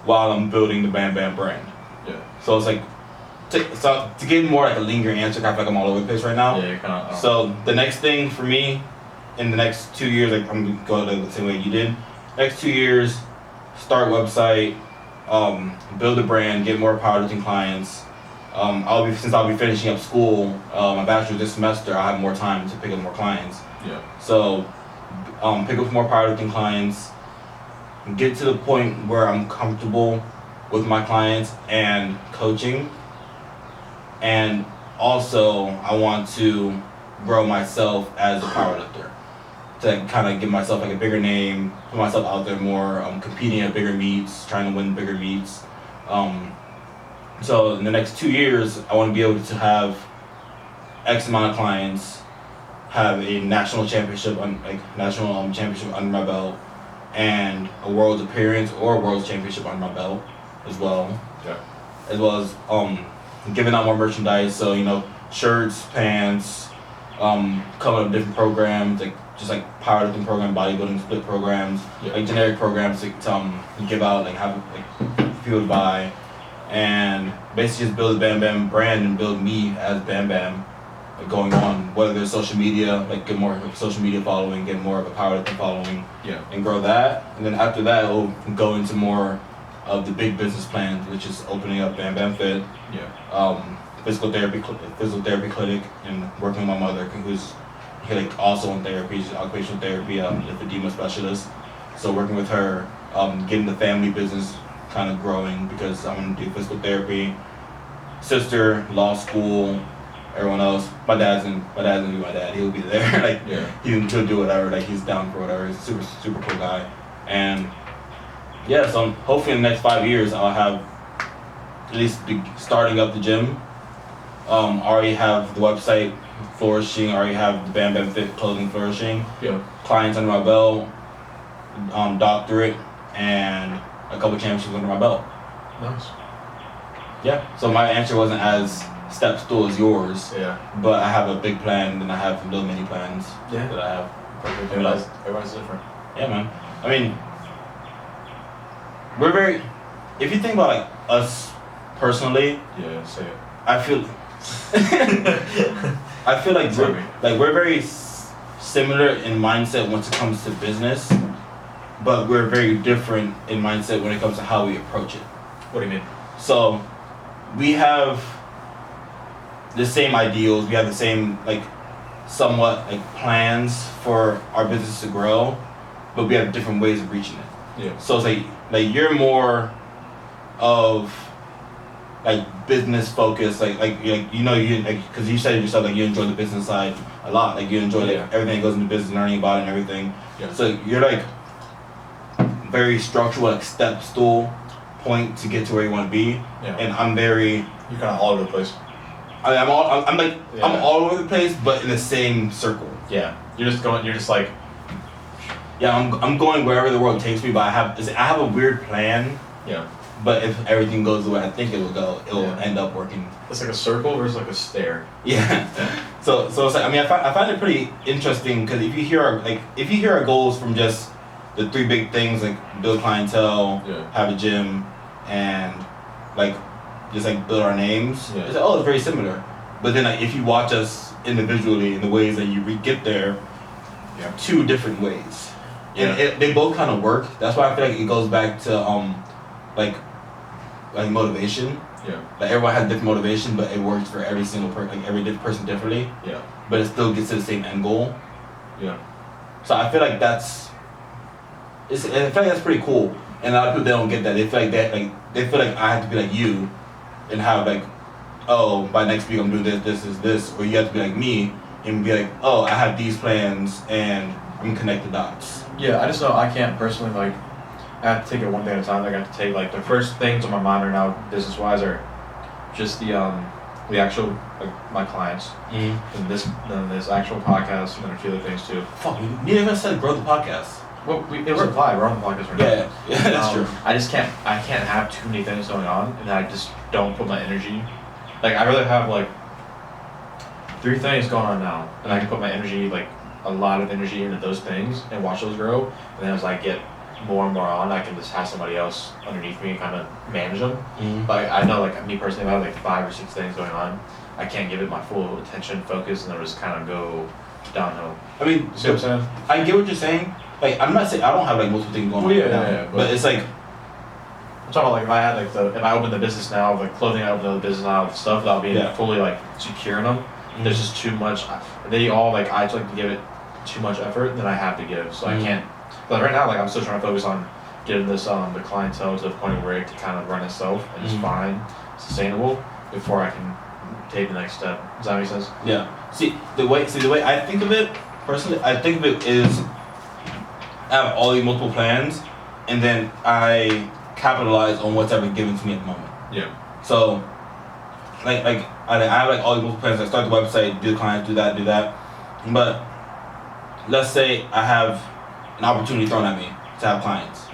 while I'm building the Bam Bam brand. Yeah. So it's like to get more like a lingering answer, I feel like I'm all over the place right now. Yeah, you're kind of. So the next thing for me, in the next 2 years, like I'm gonna go the same way you did. Next 2 years, start website, build a brand, get more powerlifting clients. Since I'll be finishing up school, my bachelor's this semester, I'll have more time to pick up more clients. Yeah. So, pick up more powerlifting clients, get to the point where I'm comfortable with my clients and coaching. And also, I want to grow myself as a powerlifter, to kind of give myself like a bigger name, put myself out there more, competing at bigger meets, trying to win bigger meets. So in the next 2 years, I want to be able to have X amount of clients, have a national championship under my belt, and a world's appearance or a world's championship under my belt. as well. Yeah. As well as giving out more merchandise. So shirts, pants, coming up with different programs like just like powerlifting program, bodybuilding split programs, like generic programs to give out, like have like people to buy, and basically just build the Bam Bam brand and build me as Bam Bam. Like going on, whether there's social media, like get more social media following, get more of a powerlifting following, and grow that. And then after that, we'll go into more of the big business plan, which is opening up Bam Bam Fit, physical therapy clinic, and working with my mother, who's like also in therapy, she's occupational therapy, lymphedema specialist. So working with her, getting the family business kind of growing because I'm gonna do physical therapy, sister, law school. Everyone else, my dad's gonna be my dad. He'll be there. Like he'll do whatever. Like he's down for whatever. He's a super cool guy. And so hopefully in the next 5 years I'll have at least starting up the gym. Already have the website flourishing. Already have the Bam Bam Fit clothing flourishing. Clients under my belt. Doctorate and a couple championships under my belt. Nice. Yeah. So my answer wasn't as step stool as yours. But I have a big plan and I have little mini plans that I have. Perfect. Everybody's different. Yeah, man. I mean, we're very. If you think about like us personally. Yeah, say it. I feel. I feel like we're very similar in mindset once it comes to business, but we're very different in mindset when it comes to how we approach it. What do you mean? So, we have the same ideals, we have the same like somewhat like plans for our business to grow, but we have different ways of reaching it. So it's like you're more of like business focused, like because you said yourself like you enjoy the business side a lot, like you enjoy like everything that goes into business, learning about it and everything. So you're like very structural, like step stool point to get to where you want to be, and I'm very. You're kind of all over the place. I'm all over the place, but in the same circle. You're just like. I'm going wherever the world takes me, but I have a weird plan. But if everything goes the way I think it will go, it will end up working. It's like a circle versus like a stair. So it's like I find it pretty interesting because if you hear our goals from just the 3 big things like build clientele, have a gym, and like just like build our names. It's like, it's very similar. But then like if you watch us individually in the ways that you get there, 2 different ways. And they both kind of work. That's why I feel like it goes back to like motivation. Like everyone has different motivation, but it works for every single person, like every person differently. But it still gets to the same end goal. So I feel like that's pretty cool. And a lot of people, they don't get that. They feel like I have to be like you, and have like, oh, by next week I'm doing this, or you have to be like me and be like, oh, I have these plans and I'm connect the dots. I just know I can't personally like. I have to take it one day at a time. I got to take like the first things on my mind right now, business wise, are just the actual like my clients, and this actual podcast, and then a few other things too. Fuck, you never even said grow the podcast. Well, it was implied. We're on the podcast right now. Yeah, that's true. I can't have too many things going on, and I just don't put my energy. Like I rather have like 3 things going on now, and I can put my energy, like a lot of energy, into those things and watch those grow. And then as I get more and more on, I can just have somebody else underneath me and kind of manage them. But I know, like me personally, if I have like 5 or 6 things going on, I can't give it my full attention, focus, and then just kind of go downhill. I mean, see what I'm saying? I get what you're saying. Like I'm not saying I don't have like multiple things going on. But it's like I'm talking about like if I open the business now, like clothing, I open the business now, stuff without being fully like secure in them. There's just too much. They all like I like to give it too much effort than I have to give, so I can't. But right now, like I'm still trying to focus on getting this the clientele to the point where it can kind of run itself and it's fine, sustainable before I can take the next step. Does that make sense? See the way I think of it personally, I think of it is I have all these multiple plans, and then I capitalize on what's ever given to me at the moment. So, like I have like all these multiple plans. I start the website, do the clients, do that. But let's say I have an opportunity thrown at me to have clients.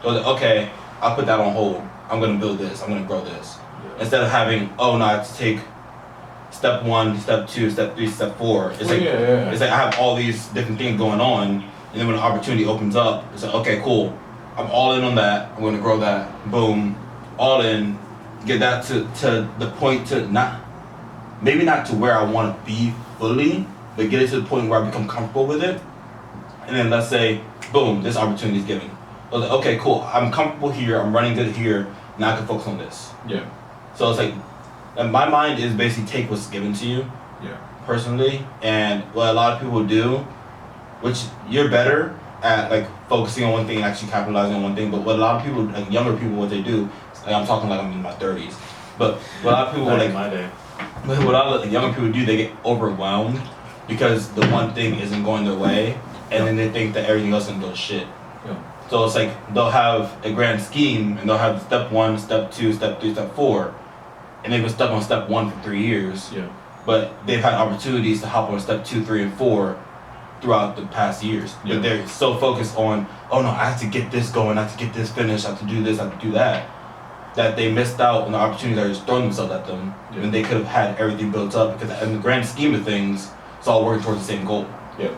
So okay, I'll put that on hold. I'm gonna build this, I'm gonna grow this. Yeah. Instead of having, oh no, I have to take step 1, step 2, step 3, step 4. It's like it's like I have all these different things going on, and then when the opportunity opens up, it's like, okay, cool, I'm all in on that. I'm gonna grow that. Boom, all in. Get that to the point to maybe not to where I want to be fully, but get it to the point where I become comfortable with it. And then let's say, boom, this opportunity is given. I was like, okay, cool, I'm comfortable here. I'm running good here. Now I can focus on this. Yeah. So it's like, and my mind is basically take what's given to you. Yeah. Personally, and what a lot of people do, which you're better at, like focusing on one thing and actually capitalizing on one thing. But what a lot of people, like younger people, what they do, like I'm talking like I'm in my 30s, but what a lot of people like my day. what a lot of younger people do, they get overwhelmed because the one thing isn't going their way, and then they think that everything else is gonna go to shit. Yeah. So it's like they'll have a grand scheme and they'll have step 1, step 2, step 3, step 4, and they've been stuck on step 1 for 3 years. Yeah. But they've had opportunities to hop on step 2, 3, and 4 throughout the past years. Yeah. But they're so focused on, oh no, I have to get this going, I have to get this finished, I have to do this, I have to do that, that they missed out on the opportunities that are just throwing themselves at them. Yeah. When they could have had everything built up, because in the grand scheme of things, it's all working towards the same goal. Yeah.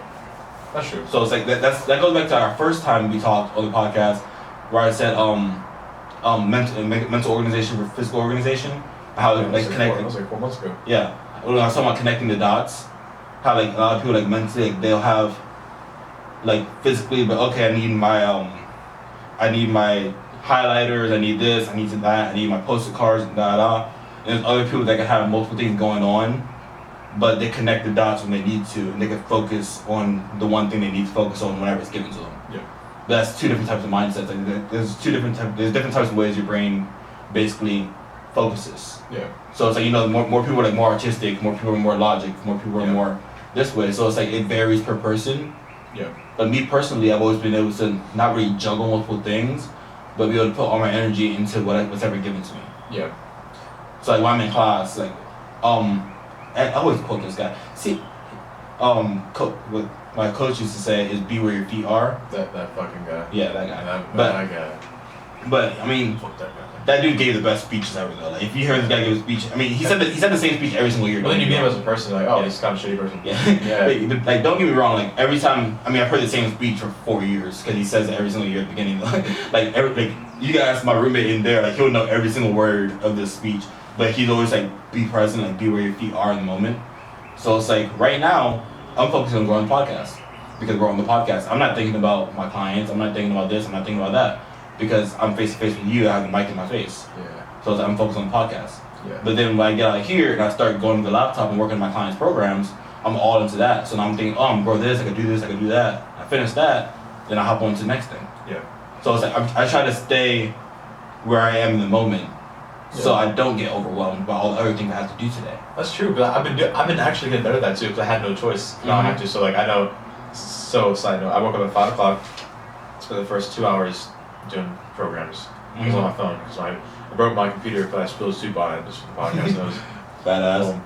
That's true. So it's like that goes back to our first time we talked on the podcast, where I said mental organization for physical organization, how they're like connected. That was like 4 months ago. Yeah, when I was talking about connecting the dots, how like a lot of people like mentally, like, they'll have like physically, but okay, I need my highlighters, I need this, I need that, I need my post-it cards, and da. And there's other people that can have multiple things going on, but they connect the dots when they need to, and they can focus on the one thing they need to focus on whenever it's given to them. Yeah. But that's two different types of mindsets. Like there's different types of ways your brain basically focuses. Yeah. So it's like, more people are like more artistic, more people are more logic, more people are more this way. So it's like it varies per person. Yeah. But me personally, I've always been able to not really juggle multiple things, but be able to put all my energy into what's ever given to me. Yeah. So like when I'm in class, like I always quote this guy. See, what my coach used to say is be where your feet are. That fucking guy. Yeah, that guy. That guy. But I mean, Fuck that guy. that dude gave the best speeches ever though. Like if you hear this guy give a speech, I mean he said the same speech every single year. But then you meet him as a person, like, oh, he's kind of a shitty person. Yeah. Yeah. But like don't get me wrong, like every time, I mean I've heard the same speech for 4 years because he says it every single year at the beginning. like you gotta ask my roommate in there, like he'll know every single word of this speech. But he's always like be present, like be where your feet are in the moment. So it's like right now I'm focusing on growing the podcast because we're on the podcast. I'm not thinking about my clients. I'm not thinking about this. I'm not thinking about that because I'm face to face with you. I have the mic in my face. Yeah. So it's like I'm focused on the podcast. Yeah. But then when I get out of here and I start going to the laptop and working on my clients' programs, I'm all into that. So now I'm thinking, oh, I'm gonna grow this. I can do this. I can do that. I finish that, then I hop on to the next thing. Yeah. So it's like I try to stay where I am in the moment. So Yeah. I don't get overwhelmed by all the other things I have to do today. That's true, but I've been actually getting better at that too because I had no choice. Now I have to. So like I know. So side note, I woke up at 5 o'clock. Spent the first 2 hours doing programs. I was on my phone because I broke my computer, but I spilled soup on it just for the podcast. And it was Badass.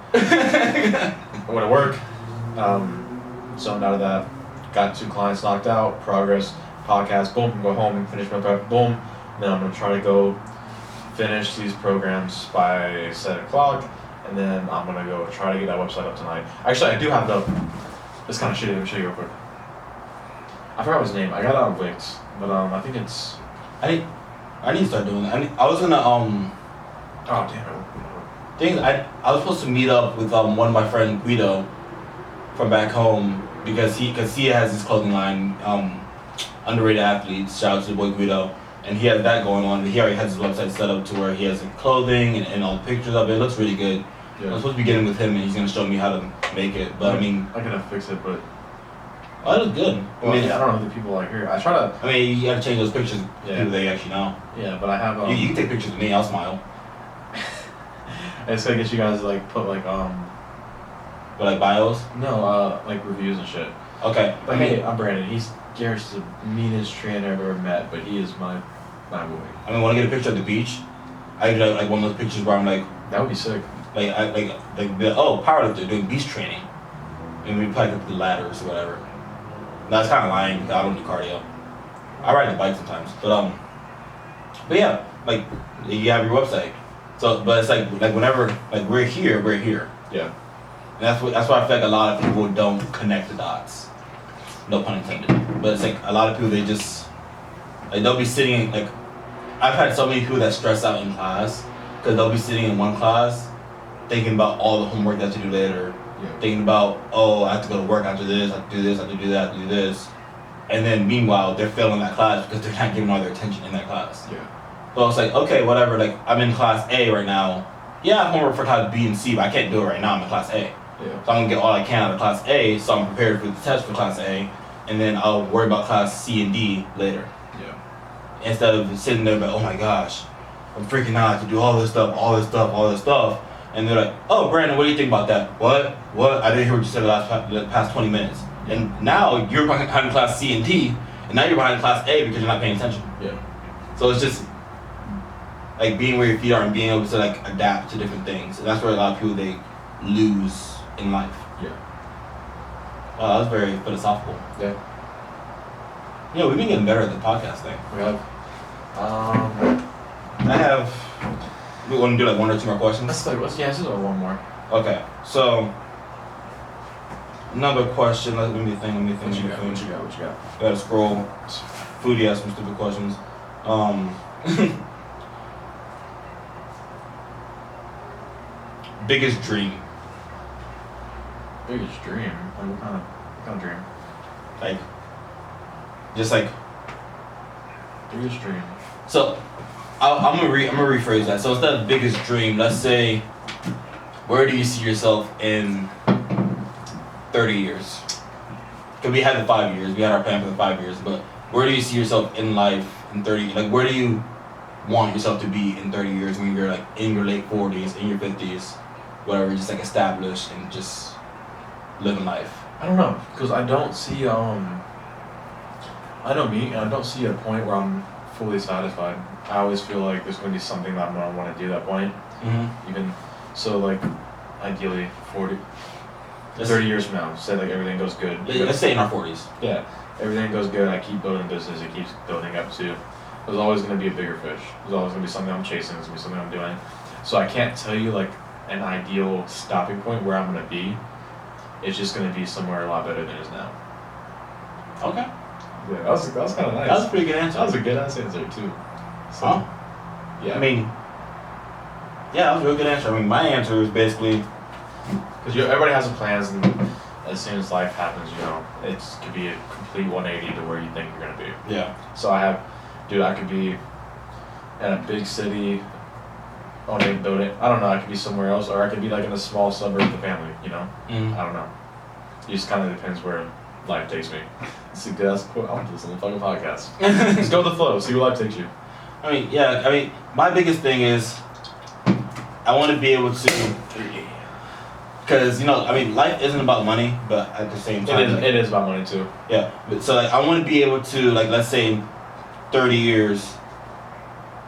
I went to work. Zoned out of that. Got 2 clients knocked out. Progress. Podcast. Boom. Go home and finish my prep. Boom. Then I'm gonna try to go finish these programs by 7 o'clock, and then I'm gonna go try to get that website up tonight. Actually, I do have it up. It's kind of shitty. Let me show you real quick. I forgot his name. I got it on Wix, but I think it's. I need to start doing that. I was gonna Oh damn it! things I was supposed to meet up with one of my friends Guido from back home because he has his clothing line, Underrated Athletes. Shout out to the boy Guido. And he has that going on. He already has his website set up to where he has the clothing and all the pictures of it. It looks really good. Yeah. I'm supposed to be getting with him and he's gonna show me how to make it. But I mean, I can fix it, but it looks good. well, I mean, I don't know who the people like here. I try to. I mean, you gotta change those pictures to Yeah. people they actually know. Yeah, but I have. You can take pictures of me. I'll smile. I just gotta get you guys to like put like But like bios. no like reviews and shit. Okay. Like, hey, I'm Brandon. Garrett's the meanest trainer I've ever met, but he is my boy. I mean, want to get a picture of the beach? I do like one of those pictures where I'm like That would be sick. powerlifter doing beach training, and we probably up the ladders or whatever. No, it's kind of lying. I don't do cardio. I ride the bike sometimes, but yeah. like you have your website. So, but it's like whenever like we're here. Yeah. And that's why I feel like a lot of people don't connect the dots. No pun intended. But it's like a lot of people they just like they'll be sitting like I've had so many people that stress out in class because they'll be sitting in one class thinking about all the homework they have to do later. Yeah. Thinking about, oh, I have to go to work after this, I have to do this, I have to do that, I have to do this. And then meanwhile, they're failing that class because they're not giving all their attention in that class. Yeah. So it's like, okay, whatever, like I'm in class A right now. Yeah, I have homework for class B and C, but I can't do it right now, I'm in class A. Yeah. So I'm gonna get all I can out of class A, so I'm prepared for the test for class A, and then I'll worry about class C and D later. Yeah. Instead of sitting there like, oh my gosh, I'm freaking out, I have to do all this stuff. And they're like, oh, Brandon, what do you think about that? What? I didn't hear what you said the past 20 minutes. And now you're behind class C and D, and now you're behind class A because you're not paying attention. Yeah. So it's just like being where your feet are and being able to like adapt to different things. And that's where a lot of people they lose in life. Yeah. Wow, that was very philosophical. Yeah. You know, we've been getting better at the podcast thing. We have. We want to do like one or two more questions? Let's just do one more. Okay, so another question. Let me think. What you got? Gotta scroll. Foodie asked some stupid questions. Biggest dream. Biggest dream? Like what kind of dream? Like, just like. Biggest dream. So, I'm gonna rephrase that. So instead of biggest dream, let's say, where do you see yourself in 30 years? Because we had the 5 years, we had our plan for the 5 years, but where do you see yourself in life in 30? Like, where do you want yourself to be in 30 years when you're like in your late 40s, in your 50s, whatever, just like established and just living life? I don't know, because I don't see I know me, and I don't see a point where I'm fully satisfied. I always feel like there's going to be something that I'm going to want to do at that point. Mm-hmm. Even so, like ideally 30 years from now, say like everything goes good. Let's say in our 40s. Yeah, everything goes good. I keep building business. It keeps building up too. There's always going to be a bigger fish. There's always going to be something I'm chasing. There's going to be something I'm doing. So I can't tell you like an ideal stopping point where I'm going to be. It's just going to be somewhere a lot better than it is now. Okay. Yeah, that was kind of nice. That was a pretty good answer. That was a good answer too. So, yeah. I mean, yeah, that was a real good answer. I mean, my answer is basically because everybody has their plans, and as soon as life happens, it could be a complete 180 to where you think you're gonna be. Yeah. So I could be in a big city, owning a building. I don't know. I could be somewhere else, or I could be like in a small suburb with a family. Mm. I don't know. It just kind of depends where life takes me. See, that's cool. I'm just on the fucking podcast. Just go with the flow. See where life takes you. I mean, yeah. I mean, my biggest thing is I want to be able to, because I mean, life isn't about money, but at the same time, it is about money too. Yeah. But so like, I want to be able to like, let's say, 30 years,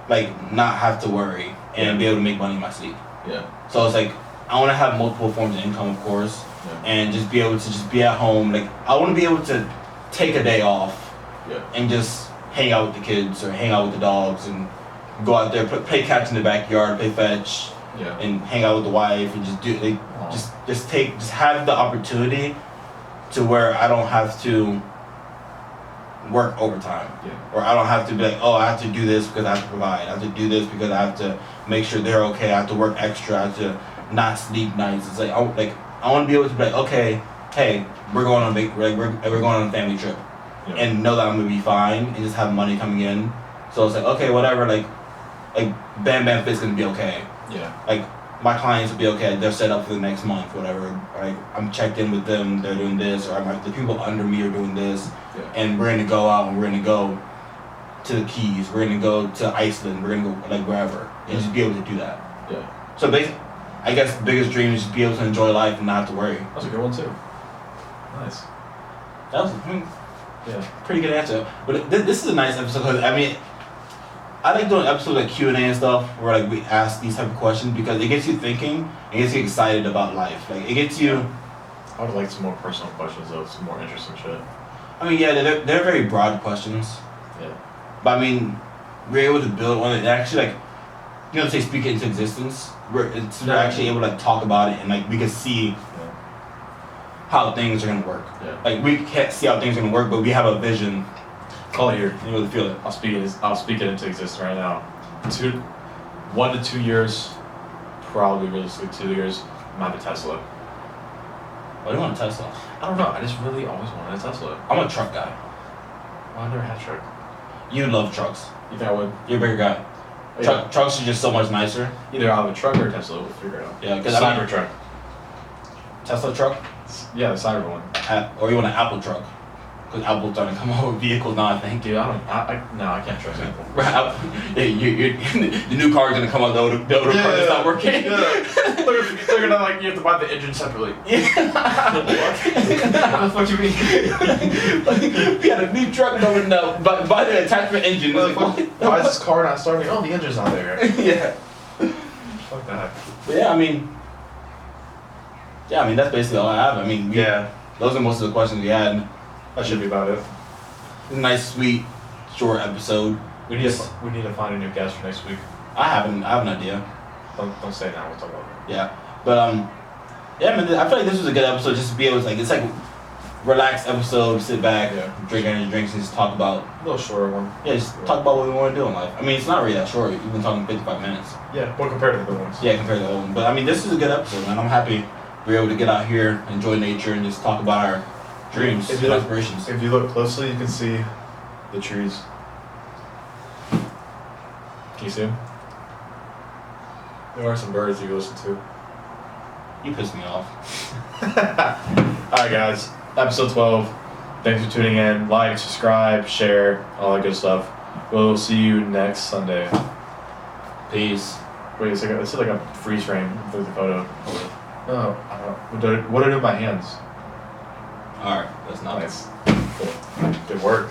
like not have to worry and be able to make money in my sleep. Yeah. So it's like I want to have multiple forms of income, of course, and just be able to just be at home. Like I want to be able to take a day off, and just hang out with the kids or hang out with the dogs and go out there, play catch in the backyard, play fetch, and hang out with the wife and just do just have the opportunity to where I don't have to work overtime, or I don't have to be like, oh, I have to do this because I have to provide. I have to do this because I have to make sure they're okay. I have to work extra. I have to not sleep nights. It's like I want to be able to be like, okay, hey, we're going on we're going on a family trip, and know that I'm gonna be fine and just have money coming in. So it's like, okay, whatever, like Bam Bam Fit's gonna be okay. Yeah. Like my clients will be okay. They're set up for the next month, whatever. Like I'm checked in with them. They're doing this, or the people under me are doing this, and we're gonna go out and we're gonna go to the Keys. We're gonna go to Iceland. We're gonna go like wherever, and just be able to do that. Yeah. So basically, I guess the biggest dream is just be able to enjoy life and not have to worry. That's a good one too. Nice. That was pretty good answer. But this is a nice episode because I mean, I like doing episodes like Q&A and stuff where like we ask these type of questions because it gets you thinking, it gets you excited about life. Like it gets you. I would like some more personal questions though, some more interesting shit. I mean, yeah, they're very broad questions. Yeah. But I mean, we're able to build one that actually like, you know, say speak it into existence. We're actually able to like talk about it and like we can see how things are gonna work. Yeah. Like we can't see how things are gonna work, but we have a vision. Call it here. You really feel it. I'll speak it into existence right now. 1 to 2 years, probably realistically 2 years. I'm gonna have a Tesla. Why do you want a Tesla? I don't know. I just really always wanted a Tesla. I'm a truck guy. Well, I never had a truck. You love trucks. You think I would? You're a bigger guy. Trucks are just so much nicer. Either I'll have a truck or a Tesla. We'll figure it out. Yeah, because Cybertruck. Tesla truck. Yeah, the cyber one. Or you want an Apple truck? Because Apple's starting to come out with vehicles now, I think. Dude, no, I can't trust Apple. Yeah, the new car is gonna come out. The older car is not working. Yeah. They're gonna like you have to buy the engine separately. What the fuck you mean? We had a new truck coming out, buy the attachment engine. Like, why is this car not starting? Oh, the engine's not there. Yeah. Fuck that. But yeah, I mean, that's basically all I have. I mean, those are most of the questions we had. That should be about it. It's a nice, sweet, short episode. We need to find a new guest for next week. I have an idea. Don't say it now. We'll talk about it. Yeah, but yeah, man. I feel like this was a good episode just to be able to it's like relaxed episode. Sit back, drink energy drinks, and just talk about a little shorter one. Yeah, just talk about what we want to do in life. I mean, it's not really that short. You've been talking 55 minutes. Yeah, well, compared to the other ones. Yeah, compared to the other one. But I mean, this is a good episode, man. I'm happy we were able to get out here, enjoy nature, and just talk about our dreams and aspirations. If you look closely, you can see the trees. Can you see them? There are some birds you can listen to. You pissed me off. Alright, guys. Episode 12. Thanks for tuning in. Like, subscribe, share, all that good stuff. We'll see you next Sunday. Peace. Wait a second. It's like a freeze frame for the photo. Oh, what do I do with my hands? Alright, that's nice. Cool. Good work.